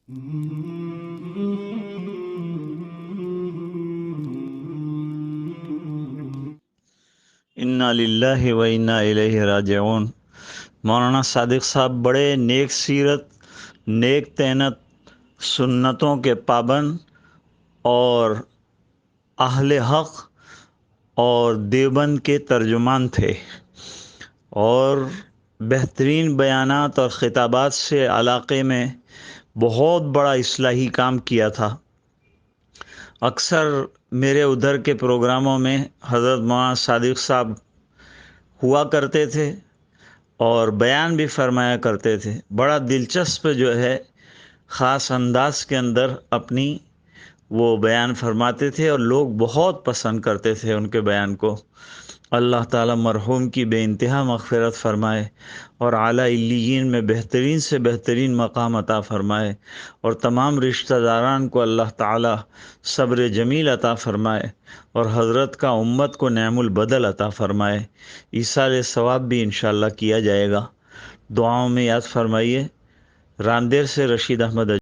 انا للہ و انا الیہ راجعون۔ مولانا صادق صاحب بڑے نیک سیرت، نیک تینت، سنتوں کے پابند اور اہل حق اور دیوبند کے ترجمان تھے، اور بہترین بیانات اور خطابات سے علاقے میں بہت بڑا اصلاحی کام کیا تھا۔ اکثر میرے ادھر کے پروگراموں میں حضرت مولانا صادق صاحب ہوا کرتے تھے اور بیان بھی فرمایا کرتے تھے۔ بڑا دلچسپ جو ہے خاص انداز کے اندر اپنی وہ بیان فرماتے تھے، اور لوگ بہت پسند کرتے تھے ان کے بیان کو۔ اللہ تعالیٰ مرحوم کی بے انتہا مغفرت فرمائے اور اعلیٰ علیین میں بہترین سے بہترین مقام عطا فرمائے، اور تمام رشتہ داران کو اللہ تعالیٰ صبر جمیل عطا فرمائے، اور حضرت کا امت کو نعم البدل عطا فرمائے۔ ایصال ثواب بھی انشاءاللہ کیا جائے گا۔ دعاؤں میں یاد فرمائیے۔ راندیر سے رشید احمد